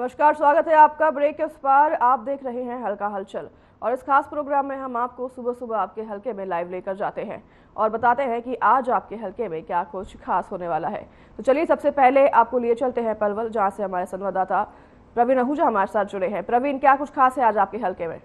नमस्कार, स्वागत है आपका ब्रेक के उस पार। आप देख रहे हैं हल्का हलचल और इस खास प्रोग्राम में हम आपको सुबह सुबह आपके हलके में लाइव लेकर जाते हैं और बताते हैं कि आज आपके हलके में क्या कुछ खास होने वाला है। तो चलिए सबसे पहले आपको लिए चलते हैं पलवल, जहां से हमारे संवाददाता प्रवीण आहूजा हमारे साथ जुड़े हैं। प्रवीण, क्या कुछ खास है आज आपके हलके में?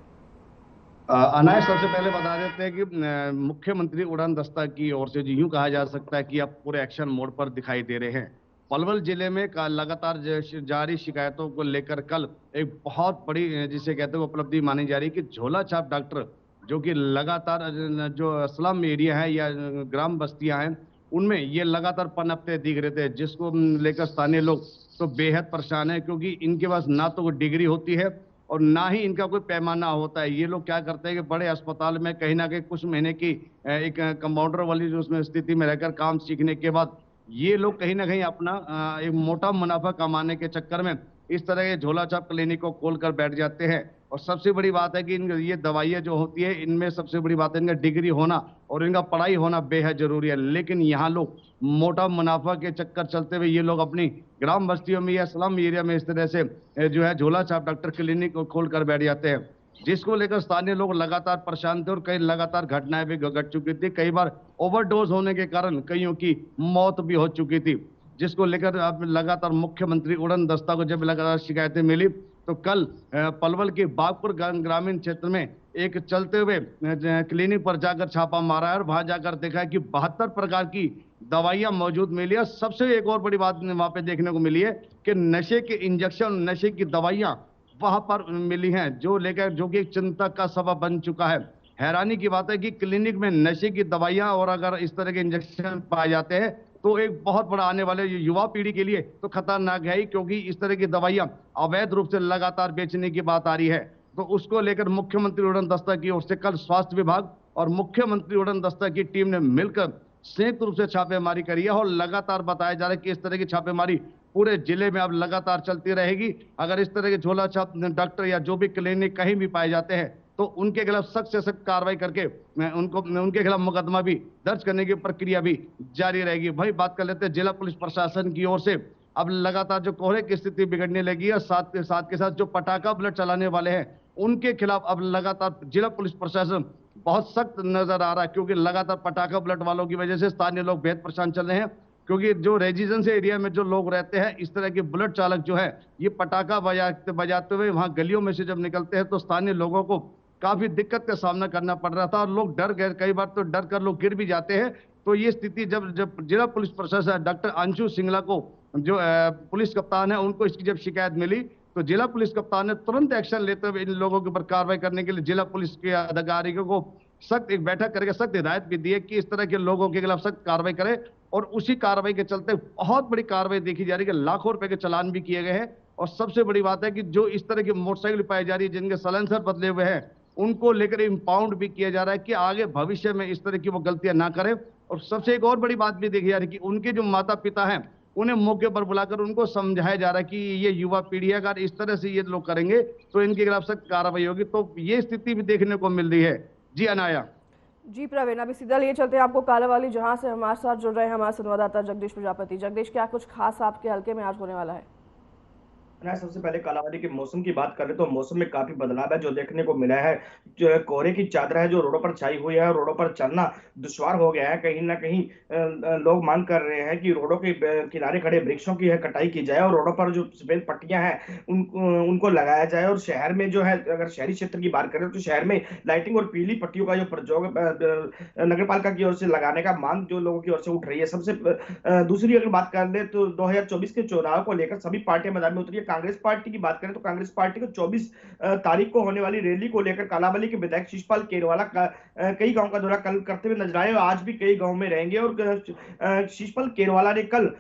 अनाज सबसे पहले बता देते हैं कि मुख्यमंत्री उड़ान दस्ता की ओर से यूं कहा जा सकता है कि अब पूरे एक्शन मोड पर दिखाई दे रहे हैं। पलवल जिले में लगातार जारी शिकायतों को लेकर कल एक बहुत बड़ी जिसे कहते हैं उपलब्धि मानी जा रही है कि झोला छाप डॉक्टर जो कि लगातार जो स्लम एरिया है या ग्राम बस्तियां हैं उनमें ये लगातार पनपते दिख रहे थे, जिसको लेकर स्थानीय लोग तो बेहद परेशान है, क्योंकि इनके पास ना तो कोई डिग्री होती है और ना ही इनका कोई पैमाना होता है। ये लोग क्या करते हैं कि बड़े अस्पताल में कहीं ना कहीं कुछ महीने की एक कंपाउंडर वाली जो उसमें स्थिति में रहकर काम सीखने के बाद ये लोग कहीं ना कहीं अपना एक मोटा मुनाफा कमाने के चक्कर में इस तरह के झोला छाप क्लिनिक को खोल कर बैठ जाते हैं। और सबसे बड़ी बात है कि इन ये दवाइयाँ जो होती है इनमें सबसे बड़ी बात है इनका डिग्री होना और इनका पढ़ाई होना बेहद जरूरी है। लेकिन यहाँ लोग मोटा मुनाफा के चक्कर चलते हुए ये लोग अपनी ग्राम बस्तियों में या स्लम एरिया में इस तरह से जो है झोला छाप डॉक्टर क्लिनिक को खोल कर बैठ जाते हैं, जिसको लेकर स्थानीय लोग लगातार परेशान थे और कई लगातार घटनाएं भी घट चुकी थी। कई बार ओवरडोज होने के कारण कईयों की मौत भी हो चुकी थी, जिसको लेकर अब लगातार मुख्यमंत्री उड़न दस्ता को जब लगातार शिकायतें मिली तो कल पलवल के बागपुर ग्रामीण क्षेत्र में एक चलते हुए क्लिनिक पर जाकर छापा मारा है और वहां जाकर देखा है कि 72 प्रकार की दवाइयां मौजूद मिली है। सबसे एक और बड़ी बात वहां पे देखने को मिली है कि नशे के इंजेक्शन, नशे की दवाइयां वहां पर मिली हैं, जो कि एक चिंता का सबब बन चुका है। हैरानी की बात है कि क्लिनिक में नशे की दवाइयां और अगर इस तरह के इंजेक्शन पाए जाते हैं तो एक बहुत बड़ा आने वाले युवा पीढ़ी के लिए तो खतरनाक है ही, क्योंकि इस तरह की दवाइयां अवैध रूप से लगातार बेचने की बात आ रही है। तो उसको लेकर मुख्यमंत्री उड़न दस्ता की ओर से कल स्वास्थ्य विभाग और मुख्यमंत्री उड़न दस्ता की टीम ने मिलकर संयुक्त रूप से छापेमारी करी है और लगातार बताया जा रहा है कि इस तरह की छापेमारी पूरे जिले में अब लगातार चलती रहेगी। अगर इस तरह के झोला छाप डॉक्टर या जो भी क्लिनिक कहीं भी पाए जाते हैं तो उनके खिलाफ सख्त से सख्त कार्रवाई करके उनके खिलाफ मुकदमा भी दर्ज करने की प्रक्रिया भी जारी रहेगी। भाई बात कर लेते हैं जिला पुलिस प्रशासन की ओर से अब लगातार जो कोहरे की स्थिति बिगड़ने लगी है, साथ के साथ जो पटाखा बुलेट चलाने वाले हैं उनके खिलाफ अब लगातार जिला पुलिस प्रशासन बहुत सख्त नजर आ रहा है, क्योंकि लगातार पटाखा बुलेट वालों की वजह से स्थानीय लोग बेहद परेशान चल रहे हैं। क्योंकि जो रेजिडेंस एरिया में जो लोग रहते हैं, इस तरह के बुलेट चालक जो है ये पटाखा बजाते हुए वहां गलियों में से जब निकलते हैं तो स्थानीय लोगों को काफी दिक्कत का सामना करना पड़ रहा था और लोग डर गए, कई बार तो डर कर लोग गिर भी जाते हैं। तो ये स्थिति जब जब जिला पुलिस प्रशासन डॉक्टर अंशु सिंगला को जो पुलिस कप्तान है उनको इसकी जब शिकायत मिली तो जिला पुलिस कप्तान ने तुरंत एक्शन लेते हुए इन लोगों के ऊपर कार्रवाई करने के लिए जिला पुलिस के अधिकारियों को सख्त एक बैठक करके सख्त हिदायत भी दी है कि इस तरह के लोगों के खिलाफ सख्त कार्रवाई करें। और उसी कार्रवाई के चलते बहुत बड़ी कार्रवाई देखी जा रही है कि लाखों रुपए के चालान भी किए गए हैं। और सबसे बड़ी बात है कि जो इस तरह की मोटरसाइकिल पाई जा रही है जिनके साइलेंसर बदले हुए हैं उनको लेकर इंपाउंड भी किया जा रहा है कि आगे भविष्य में इस तरह की वो गलतियां ना करें। और सबसे एक और बड़ी बात भी देखी जा रही है कि उनके जो माता पिता हैं उन्हें मौके पर बुलाकर उनको समझाया जा रहा है कि ये युवा पीढ़ी है, अगर इस तरह से ये लोग करेंगे तो इनके खिलाफ सख्त कार्रवाई होगी। तो ये स्थिति भी देखने को मिल रही है। जी अनाया। जी प्रवीण, अभी सीधा लिए चलते हैं आपको कालावाली, जहां से हमारे साथ जुड़ रहे हैं हमारे संवाददाता जगदीश प्रजापति। जगदीश, क्या कुछ खास आपके हलके में आज होने वाला है? सबसे पहले कालावधी के मौसम की बात करें तो मौसम में काफी बदलाव है जो देखने को मिला है। जो कोहरे की चादर है जो रोडों पर छाई हुई है, रोडों पर चलना दुश्वार हो गया है। कहीं ना कहीं लोग मांग कर रहे हैं कि रोडों के किनारे खड़े वृक्षों की है कटाई की जाए और रोडों पर जो सफेद पट्टियां हैं उनको लगाया जाए। और शहर में जो है, अगर शहरी क्षेत्र की बात करें तो शहर में लाइटिंग और पीली पट्टियों का जो प्रयोग नगर पालिका की ओर से लगाने का मांग जो लोगों की ओर से उठ रही है। सबसे दूसरी अगर बात कर ले तो 2024 के चुनाव को लेकर सभी पार्टियां मैदान में उतरी है। कांग्रेस पार्टी की बात करें तो कांग्रेस पार्टी को 24 तारीख को होने वाली रैली को लेकर कालावली के विधायक शिषपाल केरवाला कई गांव का दौरा कल करते हुए नजर आए और आज भी कई गांव में रहेंगे। और शिषपाल केरवाला ने कल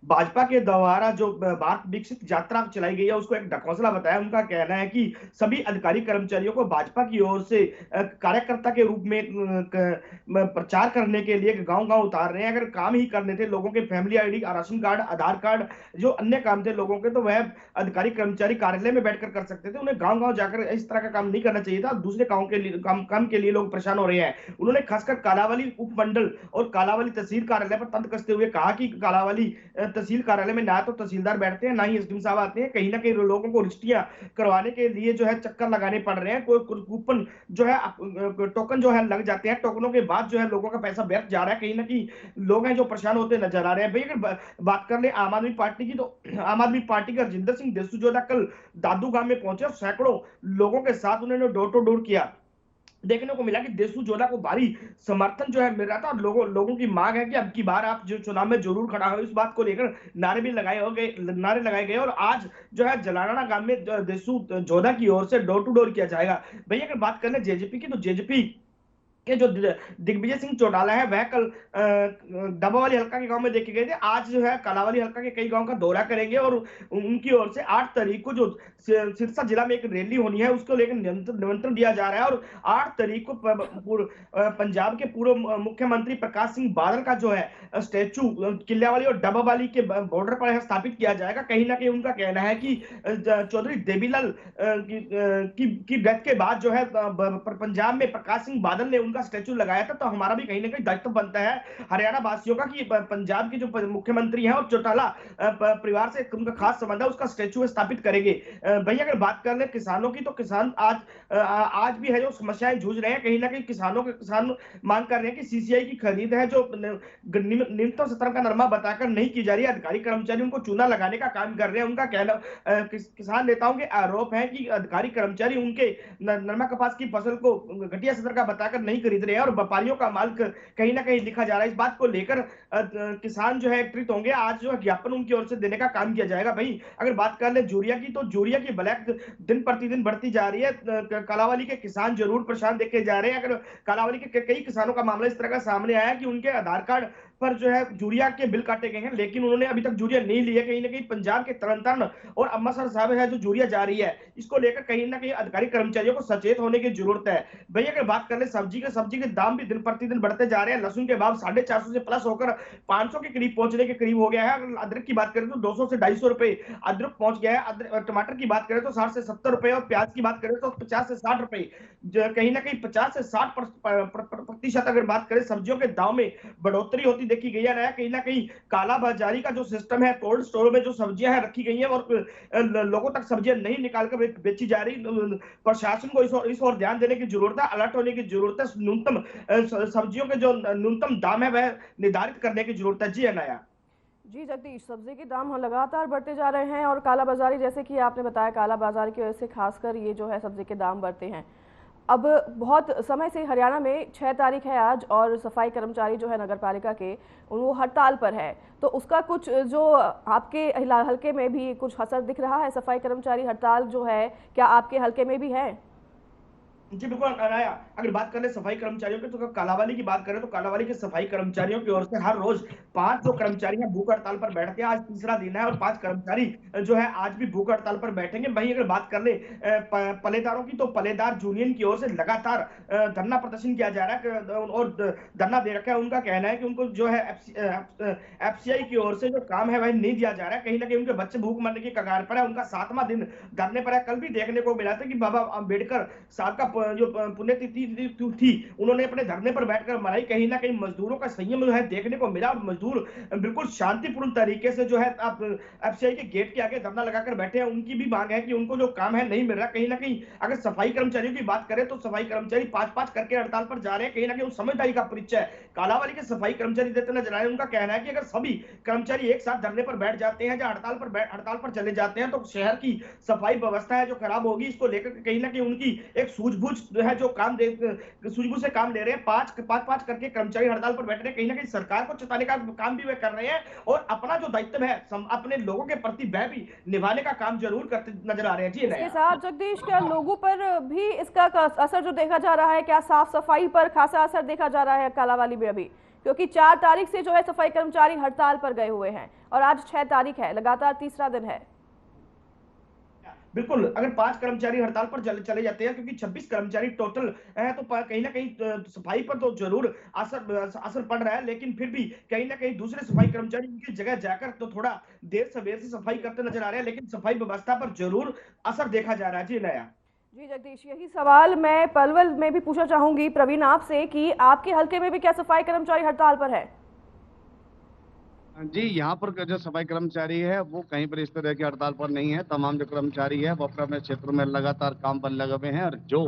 भाजपा के द्वारा जो भारत विकसित यात्रा चलाई गई है उसको एक ढकोसला बताया। उनका कहना है कि सभी अधिकारी कर्मचारियों को भाजपा की ओर से कार्यकर्ता के रूप में प्रचार करने के लिए गांव गांव उतार रहे हैं। अगर काम ही करने थे, लोगों के फैमिली आईडी, राशन कार्ड, आधार कार्ड, जो अन्य काम काम थे लोगों के तो वह अधिकारी कर्मचारी कार्यालय में बैठकर कर सकते थे, उन्हें गांव-गांव जाकर इस तरह का काम नहीं करना चाहिए था। दूसरे गाँव के लिए काम के लिए लोग परेशान हो रहे हैं। उन्होंने खासकर कालांवाली उपमंडल और कालांवाली तहसील कार्यालय पर तंज कसते हुए कहा कि कालांवाली तहसील कार्यालय में ना तो तहसीलदार बैठते हैं, ना ही एसडीएम साहब आते हैं। कहीं न कहीं लोगों को रजिस्ट्रियाँ करवाने के लिए जो है चक्कर लगाने पड़ रहे हैं। कोई कूपन जो है टोकन जो है लग जाते हैं, टोकनों के बाद जो है लोगों का पैसा व्यर्थ जा रहा है। कहीं न कहीं लोग हैं जो परेशान होते नजर आ रहे हैं। भई अगर बात कर ले आम आदमी पार्टी की, तो आम आदमी पार्टी के राजिंदर सिंह देसू जोधा कल दादू गांव में पहुंचे और सैकड़ों लोगों के साथ उन्होंने डोर टू डोर किया। देखने को मिला कि देसू जोधा को भारी समर्थन जो है मिल रहा था और लोगों की मांग है कि अब की बार आप जो चुनाव में जरूर खड़ा हो। इस बात को लेकर नारे लगाए गए और आज जो है जलाना गांव में देसू जोधा की ओर से डोर टू डोर किया जाएगा। भैया अगर बात करें जेजेपी की, तो जेजेपी के जो दिग्विजय सिंह चौटाला है वह कल डबोवाली हल्का के गांव में देखे गए थे। आज जो है कालांवाली हल्का के कई गांव का दौरा करेंगे और उनकी ओर से 8 तारीख को जो सिरसा जिला में एक रैली होनी है उसको लेकर निमंत्रण दिया जा रहा है और 8 तारीख को पंजाब के पूर्व मुख्यमंत्री प्रकाश सिंह बादल का जो है स्टैचू किल्लावाली और डबोवाली के बॉर्डर पर स्थापित किया जाएगा। कहीं ना कहीं उनका कहना है कि चौधरी देवीलाल की डेथ के बाद जो है पंजाब में प्रकाश सिंह बादल ने उनका स्टैचू लगाया था, तो हमारा भी कहीं ना कहीं दायित्व बनता है हरियाणा वासियों का कि पंजाब के जो मुख्यमंत्री हैं और चौटाला परिवार से उनका खास संबंध है, उसका स्टैचू स्थापित करेंगे। भैया अगर बात कर ले किसानों की, तो किसान आज भी है जो समस्याएं जूझ रहे हैं। कहीं ना कहीं किसान मांग कर रहे हैं कि सीसीआई की खरीद है जो न्यूनतम स्तर का नरमा बताकर नहीं की जा रही है। अधिकारी कर्मचारी उनको चूना लगाने का काम कर रहे हैं। उनका कहना किसान नेताओं के आरोप है कि अधिकारी कर्मचारी उनके नरमा कपास की फसल को घटिया स्तर का बताकर नहीं खरीद रहे हैं और व्यापारियों का माल कहीं ना कहीं लिखा जा रहा है। इस बात को लेकर किसान जो है एकत्रित होंगे। आज जो है ज्ञापन उनकी ओर से देने का काम किया जाएगा। भाई अगर बात कर ले यूरिया की, तो यूरिया की ब्लैक दिन प्रतिदिन बढ़ती जा रही है। कालांवाली के किसान जरूर परेशान देखे जा रहे हैं। अगर कालांवाली के कई किसानों का मामला इस तरह का सामने आया कि उनके आधार कार्ड पर जो है यूरिया के बिल काटे गए हैं, लेकिन उन्होंने अभी तक यूरिया नहीं लिया। कहीं ना कहीं पंजाब के तरन और अमृतसर साहब है जो यूरिया जा रही है, इसको लेकर कहीं ना कहीं अधिकारी कर्मचारियों को सचेत होने की जरूरत है। भैया अगर बात कर ले सब्जी के दाम भी दिन प्रतिदिन बढ़ते जा रहे हैं। लहसुन के भाव 450 से प्लस होकर 500 के करीब पहुंचने के करीब हो गया है। अगर अदरक की बात करें तो 200 से 250 रुपए अदरक पहुंच गया है। टमाटर की बात करें तो 60 से 70 रुपए और प्याज की बात करें तो 50 से 60 रुपए, कहीं ना कहीं 50 से 60% अगर बात करें सब्जियों के दाम में बढ़ोतरी होती देखी गई है। कहीं ना कहीं काला बाजारी का जो सिस्टम है, कोल्ड स्टोर में जो सब्जियां हैं रखी गई हैं और लोगों तक सब्जियां नहीं निकालकर बेची जा रही। प्रशासन को इस ओर ध्यान देने की जरूरत है, अलर्ट होने की जरूरत है। न्यूनतम सब्जियों के जो न्यूनतम दाम है वह निर्धारित करने की जरूरत है। जी अनाया। जी जगदीश, सब्जी के दाम लगातार बढ़ते जा रहे हैं और काला बाजारी, जैसे कि आपने बताया, काला बाजारी की वजह से खासकर ये जो है सब्जी के दाम बढ़ते हैं। अब बहुत समय से हरियाणा में 6 तारीख है आज और सफाई कर्मचारी जो है नगर पालिका के वो हड़ताल पर है, तो उसका कुछ जो आपके हल्के में भी कुछ असर दिख रहा है? सफाई कर्मचारी हड़ताल जो है क्या आपके हल्के में भी है? जी बिल्कुल अनाया। अगर बात करें सफाई कर्मचारियों की, तो कालांवाली की बात करें तो कालांवाली के सफाई कर्मचारियों की ओर से हर रोज 5 जो कर्मचारी हैं भूख हड़ताल पर बैठते हैं। आज तीसरा दिन है और 5 कर्मचारी जो है आज भी भूख हड़ताल पर बैठेंगे। वहीं अगर बात कर ले पलेदारों की, तो पलेदार यूनियन की ओर से लगातार धरना प्रदर्शन किया जा रहा है और धरना दे रखा है। उनका कहना है कि उनको जो है एफसीआई की ओर से जो काम है वह नहीं दिया जा रहा है। कहीं ना कहीं उनके बच्चे भूख मरने की कगार पर है। उनका 7वां दिन धरने पर है। कल भी देखने को मिला था कि बाबा अम्बेडकर साहब का जो पुण्यतिथि थी, उन्होंने अपने धरने पर बैठकर मनाई। कहीं ना कहीं मजदूरों का संयम जो है देखने को मिला और मजदूर बिल्कुल शांतिपूर्ण तरीके से जो है आप एफसीआई के गेट के आगे धरना लगाकर बैठे हैं। उनकी भी मांग है कि उनको जो काम है नहीं मिल रहा। कहीं ना कहीं अगर सफाई कर्मचारियों की बात करें तो सफाई कर्मचारी 5-5 करके हड़ताल पर जा रहे हैं। कहीं ना कहीं उस समझदारी का परिचय कालांवाली के सफाई कर्मचारी देते नजर आए। उनका कहना है कि अगर सभी कर्मचारी एक साथ धरने पर बैठ जाते हैं या हड़ताल पर चले जाते हैं तो शहर की सफाई व्यवस्था है जो खराब होगी। इसको लेकर कहीं ना कहीं उनकी एक सूझबूझ है जो सूझबूझ से काम ले रहे हैं। 5-5 करके कर्मचारी हड़ताल पर बैठ रहे हैं। कहीं ना कहीं सरकार को चेताने का काम भी वे कर रहे हैं और अपना जो दायित्व है अपने लोगों के प्रति वह भी निभाने का काम जरूर करते नजर आ रहे हैं। जी इसके साथ जगदीश, क्या लोगों पर भी इसका असर जो देखा जा रहा है, क्या साफ सफाई पर खासा असर देखा जा रहा है कालांवाली में अभी? क्योंकि 4 तारीख से जो है सफाई कर्मचारी हड़ताल पर गए हुए हैं और आज 6 तारीख है, लगातार तीसरा दिन है। बिल्कुल, अगर 5 कर्मचारी हड़ताल पर चले जाते हैं, क्योंकि 26 कर्मचारी टोटल है, तो कहीं ना कहीं सफाई पर तो जरूर असर पड़ रहा है, लेकिन फिर भी कहीं ना कहीं दूसरे सफाई कर्मचारी उनकी जगह जाकर तो थोड़ा देर सवेर से सफाई करते नजर आ रहे हैं, लेकिन सफाई व्यवस्था पर जरूर असर देखा जा रहा है। जी नया। जी जगदीश, यही सवाल मैं पलवल में भी पूछना चाहूंगी प्रवीण आपसे कि आपके हल्के में भी क्या सफाई कर्मचारी हड़ताल पर है? जी, यहाँ पर जो सफाई कर्मचारी है वो कहीं पर इस तरह की हड़ताल पर नहीं है। तमाम जो कर्मचारी है वो अपने अपने क्षेत्रों में लगातार काम पर लगे हुए हैं, और जो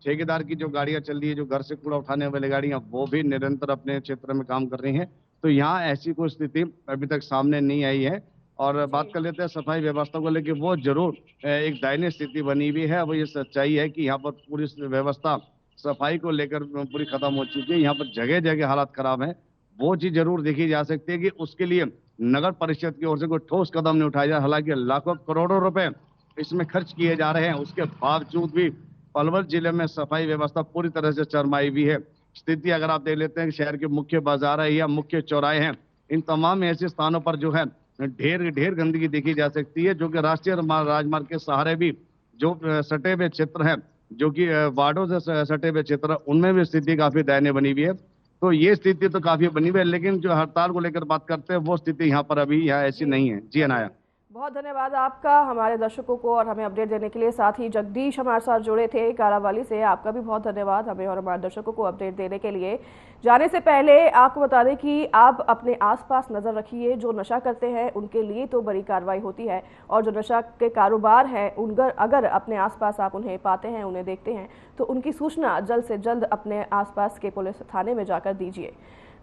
ठेकेदार की जो गाड़ियां चल रही है, जो घर से कूड़ा उठाने वाली गाड़ियां, वो भी निरंतर अपने क्षेत्र में काम कर रही हैं। तो यहाँ ऐसी कोई स्थिति अभी तक सामने नहीं आई है। और बात जी कर लेते हैं सफाई व्यवस्था को लेकर, वो जरूर एक दयनीय स्थिति बनी हुई है। वो ये सच्चाई है कि यहाँ पर पूरी व्यवस्था सफाई को लेकर पूरी खत्म हो चुकी है। यहाँ पर जगह जगह हालात खराब है। वो चीज जरूर देखी जा सकती है कि उसके लिए नगर परिषद की ओर से कोई ठोस कदम नहीं उठाया जा। हालांकि लाखों करोड़ों रुपए इसमें खर्च किए जा रहे हैं, उसके बावजूद भी पलवल जिले में सफाई व्यवस्था पूरी तरह से चरमाई हुई है। स्थिति अगर आप देख लेते हैं कि शहर के मुख्य बाजार है या मुख्य चौराहे हैं, इन तमाम ऐसे स्थानों पर जो है ढेर ढेर गंदगी देखी जा सकती है, जो कि राष्ट्रीय राजमार्ग के सहारे भी जो सटे हुए क्षेत्र है, जो कि वार्डों से सटे हुए क्षेत्र है, उनमें भी स्थिति काफी दयनीय बनी हुई है। तो ये स्थिति तो काफी बनी हुई है, लेकिन जो हड़ताल को लेकर बात करते हैं वो स्थिति यहाँ पर अभी यहाँ ऐसी जी नहीं है। जी अनाया। बहुत धन्यवाद आपका हमारे दर्शकों को और हमें अपडेट देने के लिए। साथ ही जगदीश हमारे साथ जुड़े थे कालावाली से, आपका भी बहुत धन्यवाद हमें और हमारे दर्शकों को अपडेट देने के लिए। जाने से पहले आपको बता दें कि आप अपने आसपास नजर रखिए, जो नशा करते हैं उनके लिए तो बड़ी कार्रवाई होती है, और जो नशा के कारोबार हैं उनका अगर अपने आसपास आप उन्हें पाते हैं, उन्हें देखते हैं, तो उनकी सूचना जल्द से जल्द अपने आसपास के पुलिस थाने में जाकर दीजिए।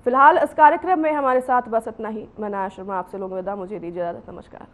फिलहाल इस कार्यक्रम में हमारे साथ बस इतना ही। मैं नाया शर्मा आपसे लोग विदा, मुझे दीजिए इजाजत। नमस्कार।